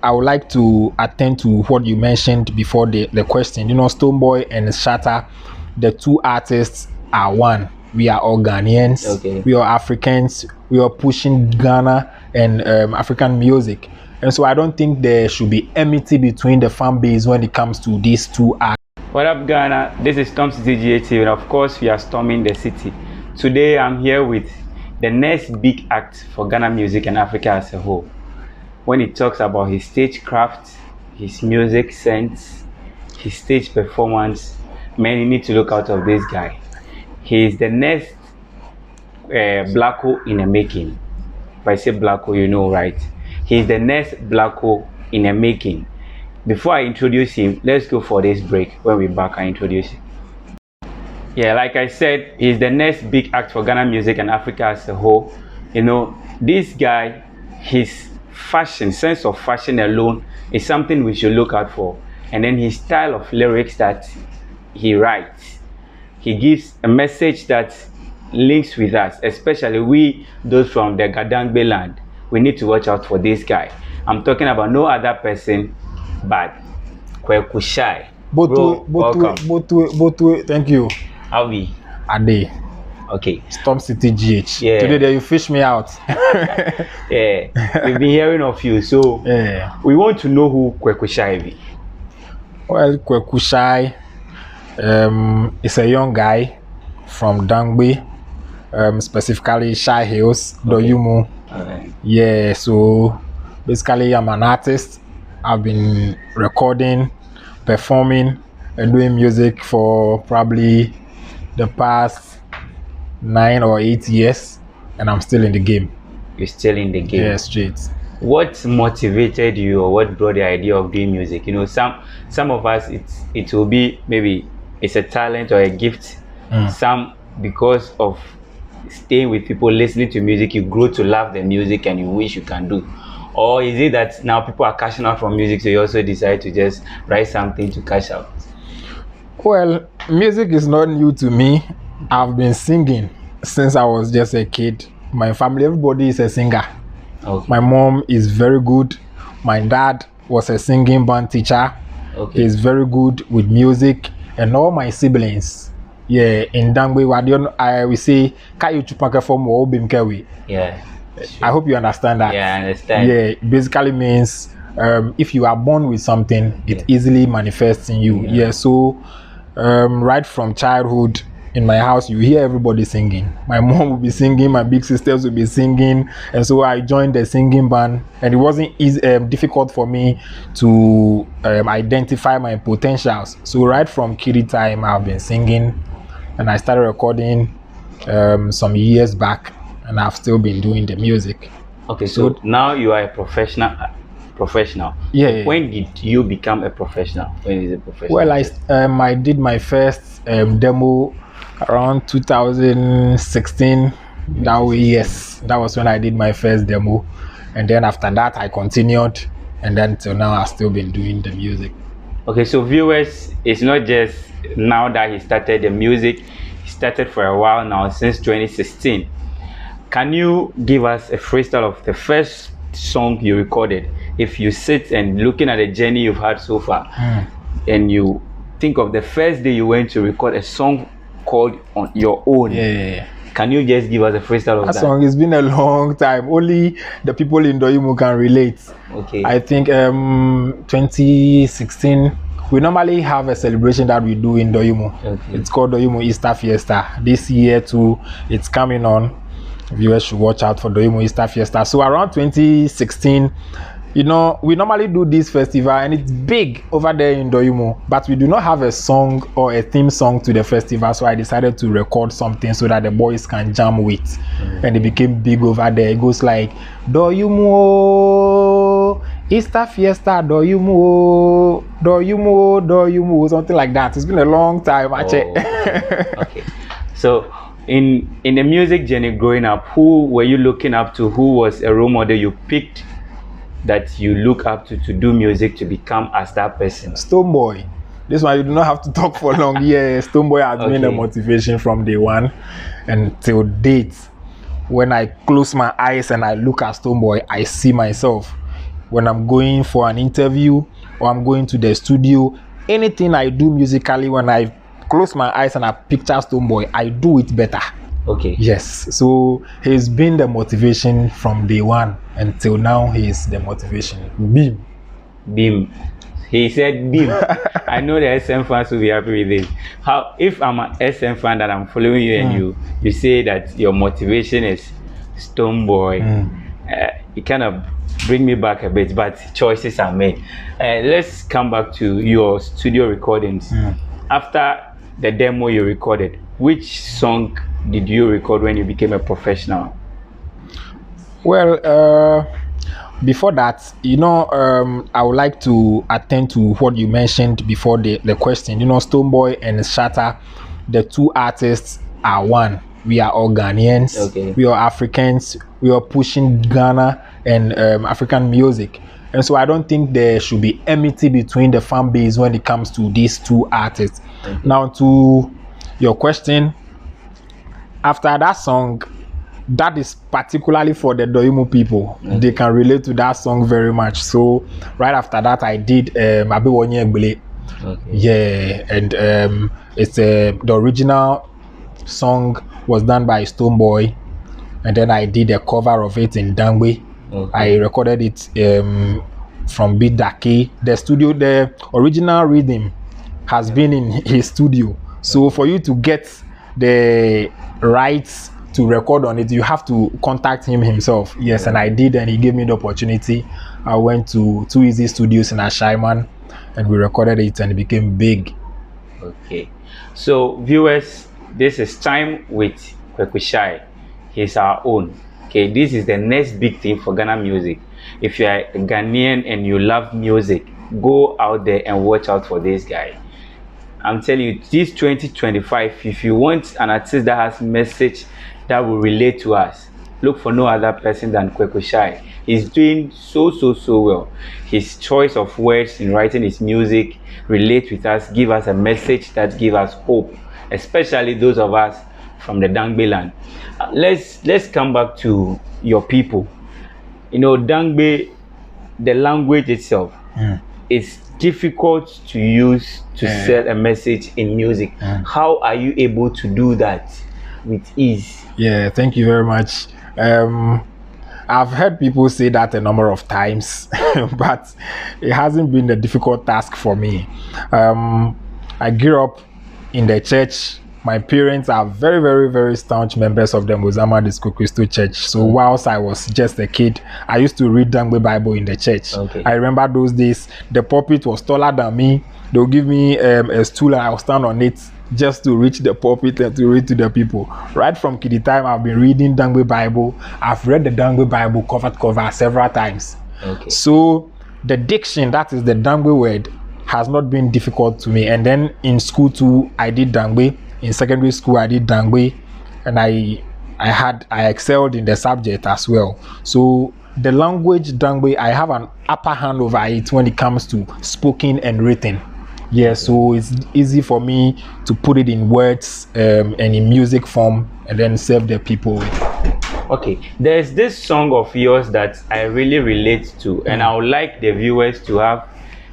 I would like to attend to what you mentioned before the question. You know, Stonebwoy and Shatta, the two artists are one. We are all Ghanaians. Okay. We are Africans. We are pushing Ghana and African music. And so I don't think there should be enmity between the fan base when it comes to these two artists. What up, Ghana? This is Stormcitygh, and of course, we are storming the city. Today, I'm here with the next big act for Ghana music and Africa as a whole. When he talks about his stagecraft, his music sense, his stage performance, man, you need to look out of this guy. He is the next Blacko in the making. If I say Blacko, you know, right? He is the next Blacko in the making. Before I introduce him, let's go for this break. When we're back, I introduce him. Yeah, like I said, he's the next big act for Ghana music and Africa as a whole. You know, this guy, his fashion, sense of fashion alone is something we should look out for. And then his style of lyrics that he writes, he gives a message that links with us, especially we, those from the Gadangbe land. We need to watch out for this guy. I'm talking about no other person but Kwaku Shai. Both, thank you. How we? Ade. Okay. Stormcitygh. Yeah. Today there you fish me out. Yeah. We've been hearing of you, so Yeah. we want to know who Kwaku Shai is. Well, Kwaku Shai is a young guy from Dangbe, specifically Shai Hills, Doyumu. Okay. Yeah, so basically I'm an artist. I've been recording, performing, and doing music for probably the past 9 or 8 years, and I'm still in the game. You're still in the game. Yeah, straight. What motivated you, or what brought the idea of doing music? You know, some of us it will be maybe it's a talent or a gift. Some because of staying with people, listening to music, you grow to love the music and you wish you can do. Or is it that now people are cashing out from music, so you also decide to just write something to cash out? Well, music is not new to me. I've been singing since I was just a kid. My family, everybody is a singer. Okay. My mom is very good. My dad was a singing band teacher. Okay. He's very good with music, and all my siblings. Yeah, in Dangbe, I will say, "Kayu chupaka from Obimkewi." Yeah. I hope you understand that. Yeah, I understand. Yeah, it basically means if you are born with something, it easily manifests in you. Yeah, so right from childhood in my house, you hear everybody singing. My mom will be singing, my big sisters will be singing, and so I joined the singing band, and it wasn't difficult for me to identify my potentials. So right from kiddie time, I've been singing, and I started recording some years back. And I've still been doing the music. Okay, so now you are a professional. Yeah. When did you become a professional? When is a professional? Well, I did my first demo around 2016. That way, yes, that was when I did my first demo, and then after that I continued, and then till now I've still been doing the music. Okay, so viewers, it's not just now that he started the music. He started for a while now, since 2016. Can you give us a freestyle of the first song you recorded? If you sit and looking at the journey you've had so far, and you think of the first day you went to record a song called On Your Own. Yeah. Can you just give us a freestyle of that? That song has been a long time. Only the people in Doyumu can relate. Okay. I think 2016, we normally have a celebration that we do in Doyumu. Okay. It's called Doyumu Easter Fiesta. This year too, it's coming on. Viewers should watch out for Doyumu Easter Fiesta. So around 2016, you know, we normally do this festival and it's big over there in Doyumu, but we do not have a song or a theme song to the festival. So I decided to record something so that the boys can jam with. And it became big over there. It goes like Doyumu Easter Fiesta, Doyumu, Doyumu, Doyumu, something like that. It's been a long time, actually. Okay. So in the music journey growing up, who were you looking up to? Who was a role model you picked that you look up to do music to become as that person? Stonebwoy. This one you do not have to talk for long. Yeah, Stonebwoy has been a motivation from day one until date. When I close my eyes and I look at Stonebwoy, I see myself. when I'm going for an interview or I'm going to the studio. Anything I do musically, when I close my eyes and I picture Stonebwoy, I do it better. Okay. Yes. So he's been the motivation from day one until now. He's the motivation. Beam. He said beam. I know the SM fans will be happy with this. How if I'm an SM fan that I'm following you and you say that your motivation is Stonebwoy, it kind of bring me back a bit, but choices are made. Let's come back to your studio recordings. After the demo you recorded, which song did you record when you became a professional? Well, before that, I would like to attend to what you mentioned before the question. Stonebwoy and Shatta, the two artists are one. We are all Ghanaians. Okay. We are Africans. We are pushing Ghana and African music. And so I don't think there should be enmity between the fan base when it comes to these two artists. Okay. Now, to your question, after that song, that is particularly for the Doimo people. Okay. They can relate to that song very much. So right after that, I did Abewonye Egbele. Okay. Yeah, and it's the original song was done by Stonebwoy, and then I did a cover of it in Dangwe. Okay. I recorded it from Beat Dake. The original rhythm has been in his studio. So for you to get the rights to record on it, you have to contact him himself. Yes, and I did, and he gave me the opportunity. I went to 2 Easy Studios in Ashaiman, and we recorded it, and it became big. Okay, so viewers, this is Time with Kwaku Shai. He's our own. Okay, this is the next big thing for Ghana music. If you are a Ghanaian and you love music, go out there and watch out for this guy. I'm telling you, this 2025, if you want an artist that has message that will relate to us, look for no other person than Kwaku Shai. He's doing so well. His choice of words in writing his music relate with us, give us a message that give us hope, especially those of us from the Dangbe land. Let's come back to your people. Dangbe, the language itself is difficult to use to sell a message in music. How are you able to do that with ease? Yeah, thank you very much. I've heard people say that a number of times, but it hasn't been a difficult task for me. I grew up in the church. My parents are very, very, very staunch members of the Mozambique Disco Christo Church. So whilst I was just a kid, I used to read Dangbe Bible in the church. Okay. I remember those days, the pulpit was taller than me. They'll give me a stool and I'll stand on it just to reach the pulpit and to read to the people. Right from kiddie time, I've been reading Dangbe Bible. I've read the Dangbe Bible cover to cover several times. Okay. So the diction, that is the Dangbe word, has not been difficult to me. And then in school too, I did Dangbe. In secondary school, I did Dangbe, and I excelled in the subject as well. So the language Dangbe, I have an upper hand over it when it comes to spoken and written. Yeah, so it's easy for me to put it in words and in music form, and then serve the people with. Okay, there's this song of yours that I really relate to, and I would like the viewers to have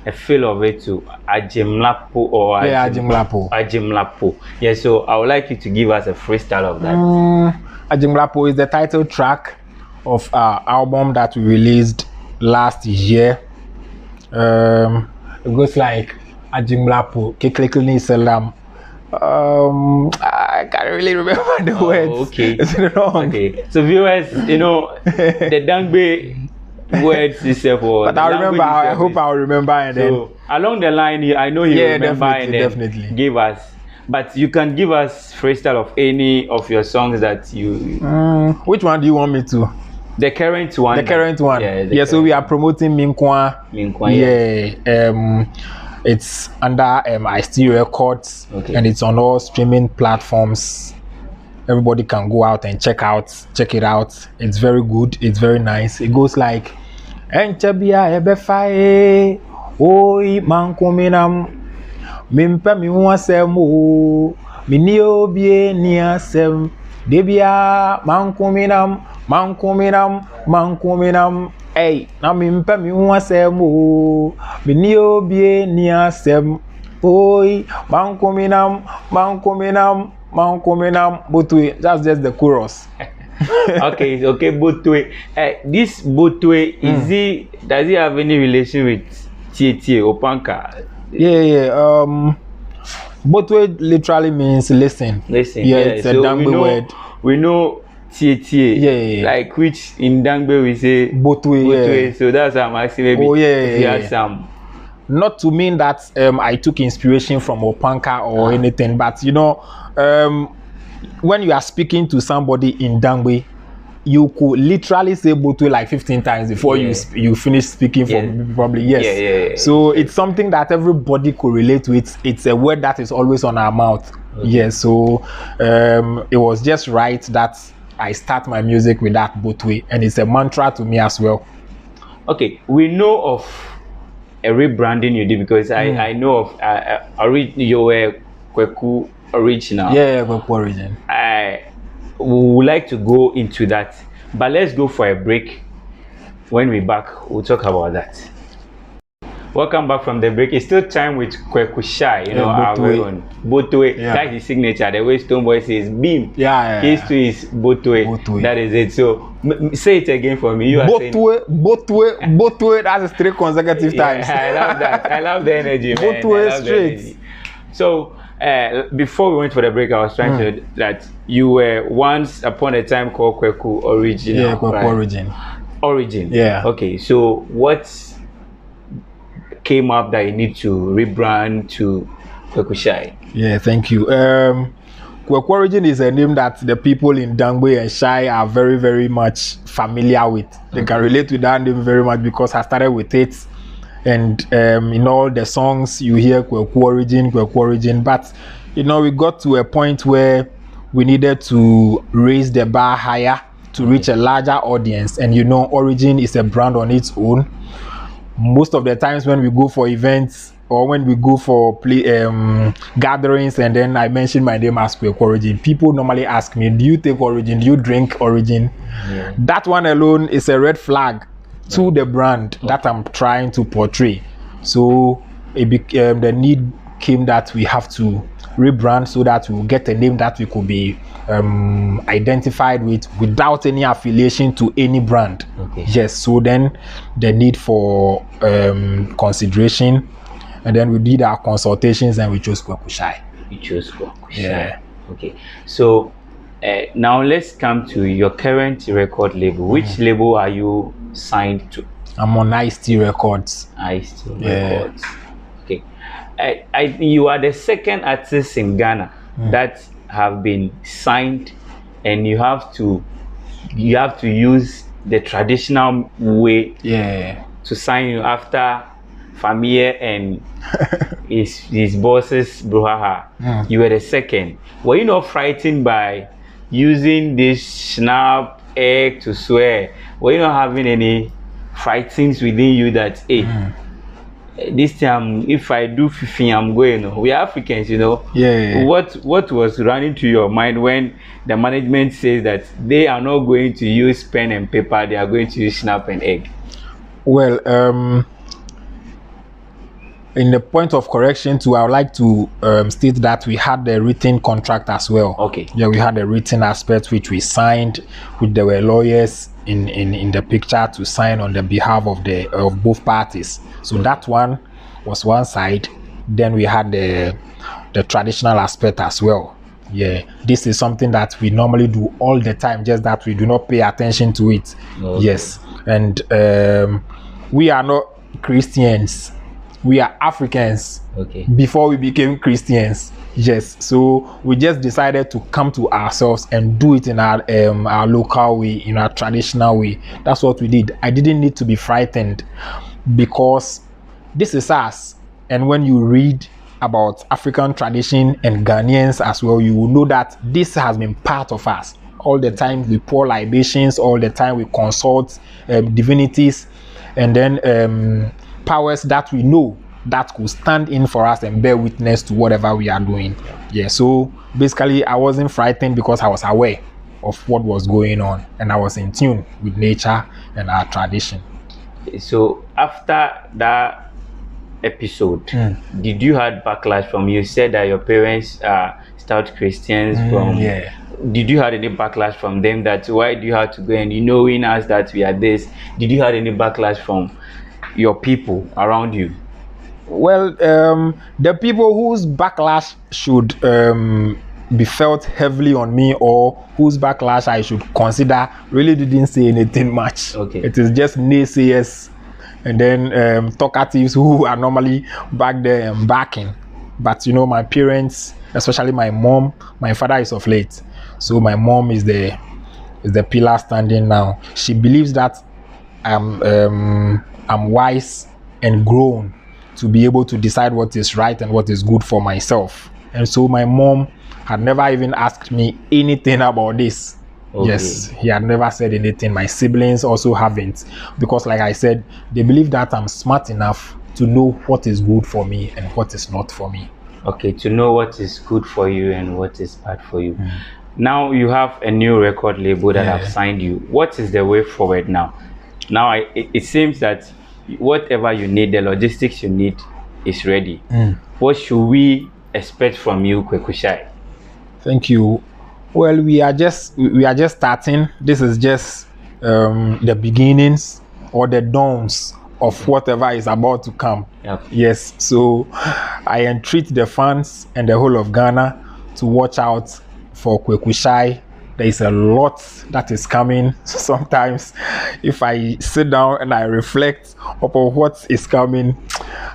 a feel of it too. Ajimlapo or Ajimlapo. Ajimlapo. Yeah, so I would like you to give us a freestyle of that. Ajimlapo is the title track of our album that we released last year. It goes like Ajimlapo, Keklekli Salam. I can't really remember the words. Okay. Is it wrong? Okay. So viewers, the Dangbe words itself, but I remember. I hope I'll remember, and so then along the line, I know you remember, and then definitely give us. But you can give us freestyle of any of your songs that you. Which one do you want me to? The current one. The current one. Yeah. So we are promoting Minkwa. Yeah. It's under IST Records, and it's on all streaming platforms. Everybody can go out and check it out. It's very good. It's very nice. It goes like, Enchabia ebefae, oi mankuminam, mimpa miwasemu, minio bie niasem, debia mankuminam, Hey, na mi mpe mi hu asem o. Mi ni obie ni asem. Oi, mankominam. Botwe. That's just the chorus. Okay, okay, Botwe. This Botwe, does it have any relation with Tietie or Panka? Yeah. Botwe literally means listen. Listen. Yeah, it's a Dangbe word. We know Tietie. Yeah. Like which in Dangbe we say Botwe. Yeah. So that's how I'm asking maybe. Oh yeah. If you have some. Not to mean that I took inspiration from Opanka or anything, but when you are speaking to somebody in Dangbe, you could literally say Botwe like 15 times before you finish speaking for probably yes. So it's something that everybody could relate with. It's a word that is always on our mouth. Okay. Yeah, so it was just right that I start my music with that Botwe, and it's a mantra to me as well. Okay, we know of a rebranding you did because I know of you were Kwaku original. Yeah, Kwaku origin. We would like to go into that, but let's go for a break. When we're back, we'll talk about that. Welcome back from the break. It's still time with Kwaku Shai, our very own Botwe. Yeah. That's the signature. The way Stoneboy says beam. Yeah. His too is Botwe. That is it. So say it again for me. You are Botwe. That's 3 consecutive times. I love that. I love the energy, man. Botwe straight. So before we went for the break, I was trying to that you were once upon a time called Kwaku Original. Yeah, Kwaku Origin. Origin. Yeah. Okay. So what came up that you need to rebrand to Kwaku Shai? Yeah, thank you. Kwaku Origin is a name that the people in Dangbe and Shai are very, very much familiar with. They can relate to that name very much because I started with it. And in all the songs you hear Kwaku Origin. But, we got to a point where we needed to raise the bar higher to reach a larger audience. And, Origin is a brand on its own. Most of the times when we go for events or when we go for gatherings and then I mention my name as Kwaku Origin, people normally ask me, do you take Origin? Do you drink Origin? Yeah. That one alone is a red flag to the brand that I'm trying to portray. So the need came that we have to rebrand so that we'll get a name that we could be identified with without any affiliation to any brand. Okay. Yes, so then the need for consideration, and then we did our consultations and we chose Kwaku Shai. You chose Kwaku Shai. Yeah. Okay. So now let's come to your current record label. Which label are you signed to? I'm on Ice-T Records. Ice-T Records. Okay. You are the second artist in Ghana that have been signed, and you have to use the traditional way to sign you after Famille and his bosses brouhaha. You were the second. Were you not frightened by using this snap egg to swear? Were you not having any frightings within you that this time if I do fifi, I'm going? We are Africans, Yeah. What was running through your mind when the management says that they are not going to use pen and paper, they are going to use snap and egg? Well, in the point of correction too, I would like to state that we had the written contract as well. Okay. Yeah, we had a written aspect which we signed, which there were lawyers in the picture to sign on the behalf of both parties. So that one was one side. Then we had the traditional aspect as well. Yeah, this is something that we normally do all the time, just that we do not pay attention to it. Okay. Yes, and we are not Christians. We are Africans. Okay. Before we became Christians. Yes. So we just decided to come to ourselves and do it in our local way, in our traditional way. That's what we did. I didn't need to be frightened because this is us. And when you read about African tradition and Ghanaians as well, you will know that this has been part of us. All the time we pour libations, all the time we consult divinities, and then powers that we know that could stand in for us and bear witness to whatever we are doing. Yeah, so basically I wasn't frightened because I was aware of what was going on and I was in tune with nature and our tradition. So after that episode, did you had backlash from, you said that your parents are stout Christians, from Yeah. did you had any backlash from them, that why do you have to go and knowing us that we are this? Did you had any backlash from your people around you? Well, the people whose backlash should be felt heavily on me, or whose backlash I should consider, really didn't say anything much. Okay. It is just naysayers, and then talkatives who are normally back there and backing. But you know, my parents, especially my mom, my father is of late, so my mom is the pillar standing now. She believes that I'm wise and grown to be able to decide what is right and what is good for myself. And so my mom had never even asked me anything about this. Okay. Yes, he had never said anything. My siblings also haven't, because like I said, they believe that I'm smart enough to know what is good for me and what is not for me. Okay, to know what is good for you and what is bad for you. Now you have a new record label that have signed you. What is the way forward now? Now it seems that whatever you need, the logistics you need is ready. What should we expect from you, Kwaku Shai? Thank you. Well, we are just starting. This is just the beginnings or the dawns of whatever is about to come. Yep. Yes, so I entreat the fans and the whole of Ghana to watch out for Kwaku Shai. There is a lot that is coming. Sometimes if I sit down and I reflect upon what is coming,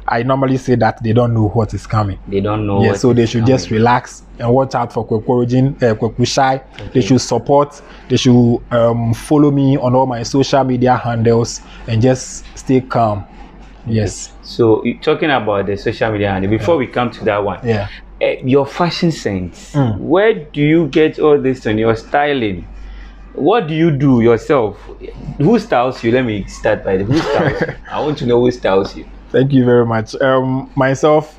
I normally say that they don't know what is coming. They don't know. Yeah, so they should just relax and watch out for Kwaku Shai. Okay. They should support. They should follow me on all my social media handles and just stay calm. Yes. So talking about the social media handle, before we come to that one, your fashion sense, where do you get all this on your styling? What do you do yourself? Who styles you? Let me start by who styles you. I want to know who styles you. Thank you very much. Myself,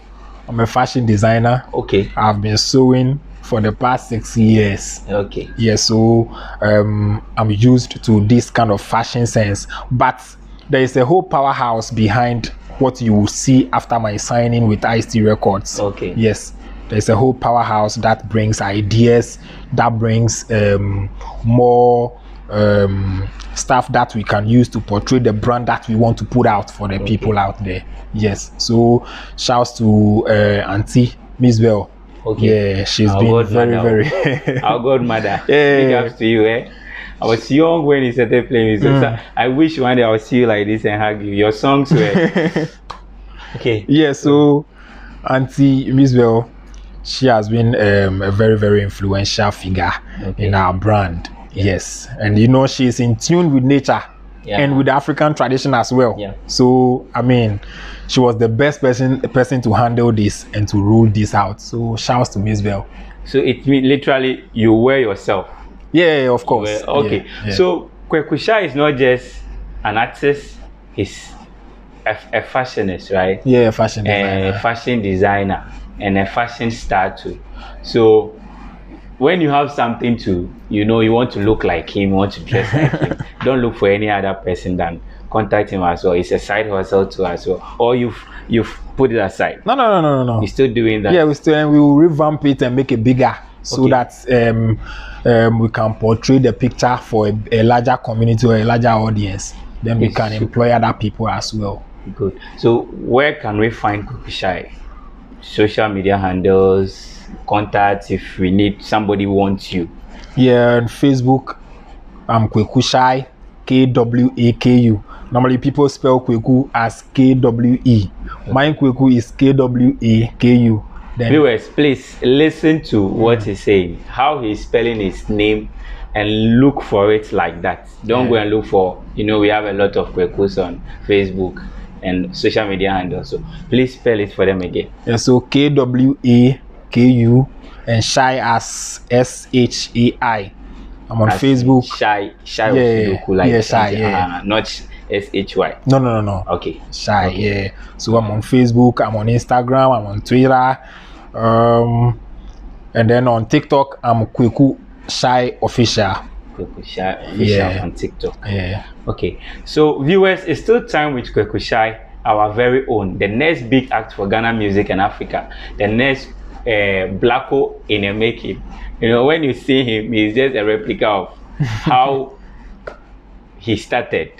I'm a fashion designer. Okay. I've been sewing for the past 6 years. Okay. Yeah, so I'm used to this kind of fashion sense. But there is a whole powerhouse behind what you will see after my signing with Ice-T Records. Okay. Yes. There's a whole powerhouse that brings ideas, that brings more stuff that we can use to portray the brand that we want to put out for the people out there. Yes. So shouts to Auntie Mzbel. Okay. Yeah, she's been very our godmother. Yeah. Big ups to you, eh? I was young when he started playing music. So I wish one day I would see you like this and hug you. Your songs were okay. Yeah, so Auntie Mzbel, she has been a very influential figure in our brand. Yes, and you know, she's in tune with nature and with African tradition as well. So I mean, she was the best person to handle this and to rule this out. So shouts to Mzbel. So it means literally you wear yourself. Yeah, of course. Okay. Yeah. So Kwaku Shai is not just an artist, he's a fashionist, right? Yeah, fashion designer. A fashion designer and a fashion star too. So when you have something to, you know, you want to look like him, you want to dress like him, don't look for any other person than contact him as well. It's a side hustle too as well. Or you've put it aside. No. You're still doing that. Yeah, we will revamp it and make it bigger so that we can portray the picture for a larger community or a larger audience. Then we can employ other people as well. Good. So where can we find Kwaku Shai? Social media handles, contacts, if we need somebody wants you. Yeah, on Facebook, I'm Kwaku Shai, Kwaku. Normally people spell Kwaku as KWE. My Kwaku is KWAKU. Viewers, please listen to what he's saying, how he's spelling his name, and look for it like that. Don't go and look for, you know, we have a lot of Kwakus on Facebook and social media handles. So please spell it for them again. Yeah, so KWAKU and Shai as SHAI. I'm on Facebook. Shai Shai, not SHY. No. Okay. Shai, yeah. So I'm on Facebook, I'm on Instagram, I'm on Twitter, and then on TikTok, I'm Kwaku Shai Official. Kwaku Shai official Yeah. on TikTok. Yeah. Okay, so viewers, it's still time with Kwaku Shai, our very own, the next big act for Ghana music and Africa, the next Blacko in a making. You know, when you see him, he's just a replica of how he started,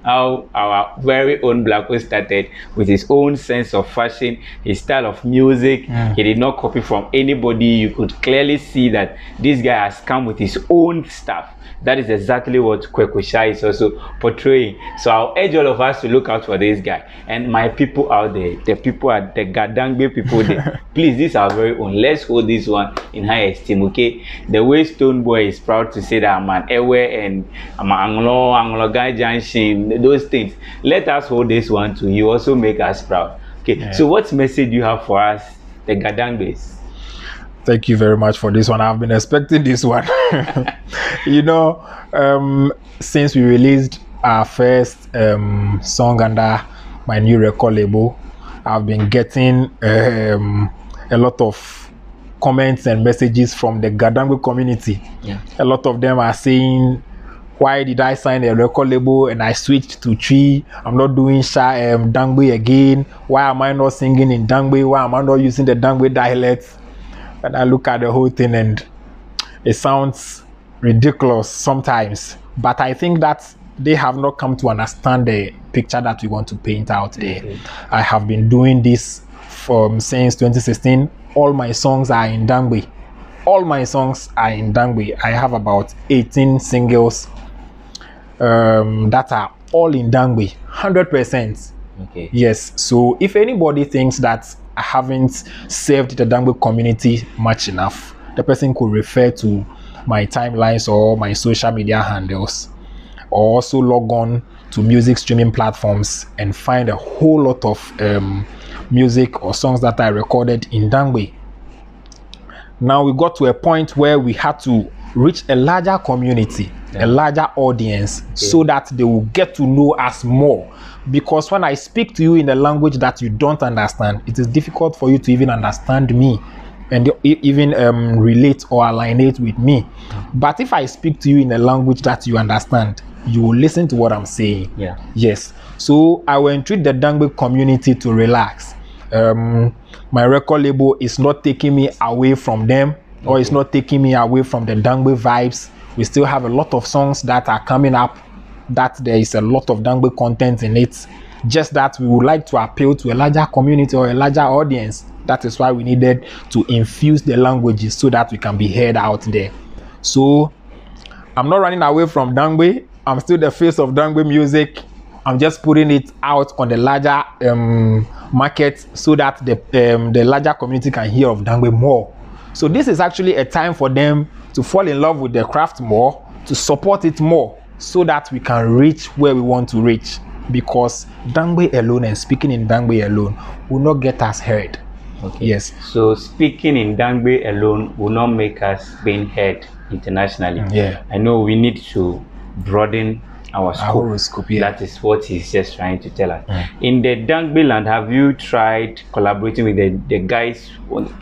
how our very own Blacko started, with his own sense of fashion, his style of music. He did not copy from anybody. You could clearly see that this guy has come with his own stuff. That is exactly what Kwaku Shai is also portraying. So I'll urge all of us to look out for this guy. And my people out there, the people at the Gadangbe people there, please, this is our very own. Let's hold this one in high esteem, okay? The way Stone Boy is proud to say that I'm an Ewe and I'm an Anglo guy Janshin, those things. Let us hold this one too. You also make us proud. Okay, yeah. So what message do you have for us, the Gadangbes? Thank you very much for this one. I've been expecting this one. You know, since we released our first song under my new record label, I've been getting a lot of comments and messages from the Gadangbe community. Yeah. A lot of them are saying, why did I sign a record label and I switched to Tree? I'm not doing Dangbe again. Why am I not singing in Dangbe? Why am I not using the Dangbe dialect? And I look at the whole thing and it sounds ridiculous sometimes. But I think that they have not come to understand the picture that we want to paint out there. Mm-hmm. I have been doing this since 2016. All my songs are in Dangbe. All my songs are in Dangbe. I have about 18 singles that are all in Dangbe, 100%. Okay. Yes. So if anybody thinks that I haven't served the Dangbe community much enough, the person could refer to my timelines or my social media handles, or also log on to music streaming platforms and find a whole lot of music or songs that I recorded in Dangbe. Now we got to a point where we had to reach a larger community, a larger audience, so that they will get to know us more. Because when I speak to you in a language that you don't understand, it is difficult for you to even understand me and even relate or alienate with me. But if I speak to you in a language that you understand, you will listen to what I'm saying. Yeah. Yes. So I will entreat the Dangbe community to relax. My record label is not taking me away from them, or it's not taking me away from the Dangbe vibes. We still have a lot of songs that are coming up that there is a lot of Dangbe content in it. Just that we would like to appeal to a larger community or a larger audience. That is why we needed to infuse the languages so that we can be heard out there. So I'm not running away from Dangbe. I'm still the face of Dangbe music. I'm just putting it out on the larger market so that the larger community can hear of Dangbe more. So this is actually a time for them to fall in love with the craft more, to support it more, so that we can reach where we want to reach. Because Dangbe alone and speaking in Dangbe alone will not get us heard. Okay. Yes. So speaking in Dangbe alone will not make us being heard internationally. Yeah. I know we need to broaden our scope. Yeah. That is what he's just trying to tell us. In the Dangbe land, have you tried collaborating with the guys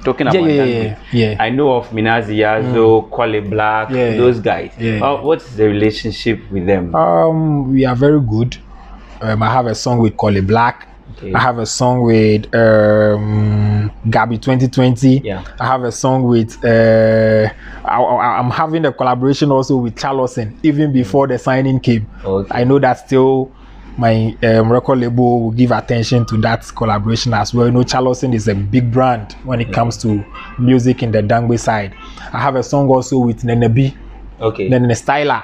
talking about Dangbe? Yeah. I know of Minazi Yazo, Kwale Black, those guys. What's the relationship with them? We are very good. I have a song with Kwale Black. Okay. I have a song with Gabi 2020. Yeah. I have a song with I'm having a collaboration also with Charleston even before the signing came. Okay. I know that still my record label will give attention to that collaboration as well. You know, Charleston is a big brand when it comes to music in the Dangbe side. I have a song also with Nene B. Okay. Nene Styler.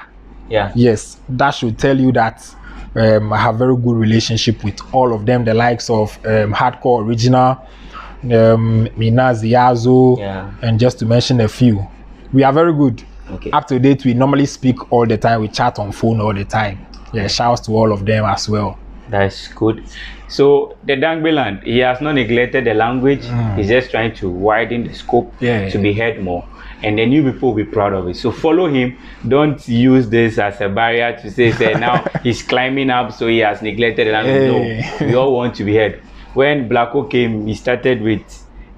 Yeah. Yes, that should tell you that I have very good relationship with all of them, the likes of Hardcore Original, Mina Ziazo, and just to mention a few. We are very good. Okay. Up to date, we normally speak all the time. We chat on phone all the time. Yeah, shouts to all of them as well. That's good. So the Dangbe land, he has not neglected the language. He's just trying to widen the scope to be heard more. And the new people will be proud of it. So follow him. Don't use this as a barrier to say now he's climbing up, so he has neglected the language. No, we all want to be heard. When Blacko came, he started with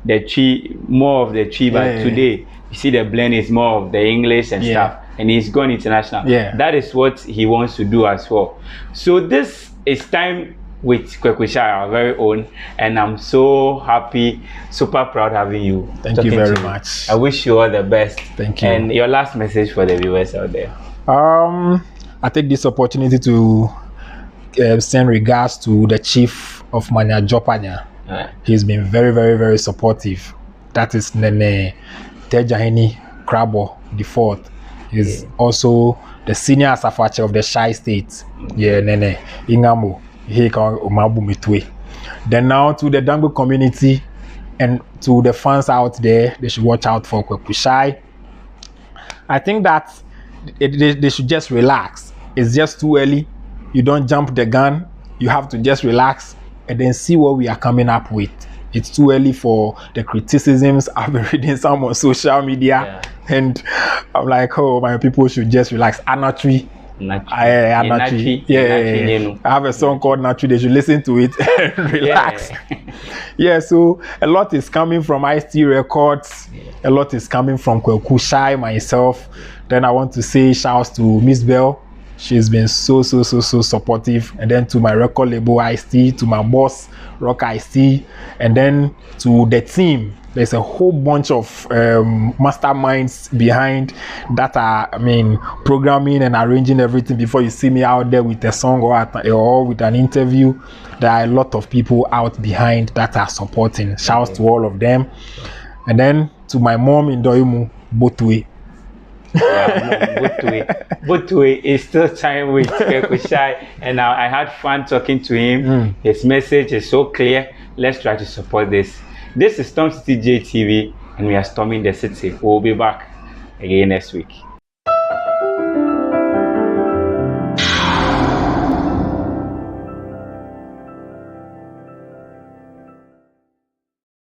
the Chi, more of the Chi, but today you see the blend is more of the English and stuff. and he's gone international. Yeah. That is what he wants to do as well. So this is time with Kwaku Shai, our very own, and I'm so happy, super proud having you. Thank you very much. I wish you all the best. Thank you. And your last message for the viewers out there. I take this opportunity to send regards to the chief of Manya Jopanya. He's been very, very, very supportive. That is Nene Tejahini Krabo the fourth. He's also the senior Asafache of the Shai State. Yeah, Nene Ingamo. Then now to the Dango community and to the fans out there, they should watch out for Kwaku Shai. I think that they should just relax. It's just too early. You don't jump the gun. You have to just relax and then see what we are coming up with. It's too early for the criticisms. I've been reading some on social media, and I'm like, oh, my people should just relax. Anatri. I have a song called Natri. They should listen to it and relax. Yeah, so a lot is coming from IST Records. A lot is coming from Kwaku Shai, myself. Then I want to say shouts to Mzbel. She's been so supportive. And then to my record label IST, to my boss Rock IST, and then to the team. There's a whole bunch of masterminds behind that are, programming and arranging everything before you see me out there with a song or with an interview. There are a lot of people out behind that are supporting. Shouts to all of them. And then to my mom in Doimu, Botwe. Botwe is still time with Kwaku Shai, and I had fun talking to him. His message is so clear. Let's try to support this. This is Stormcitygh TV, and we are storming the city. We'll be back again next week.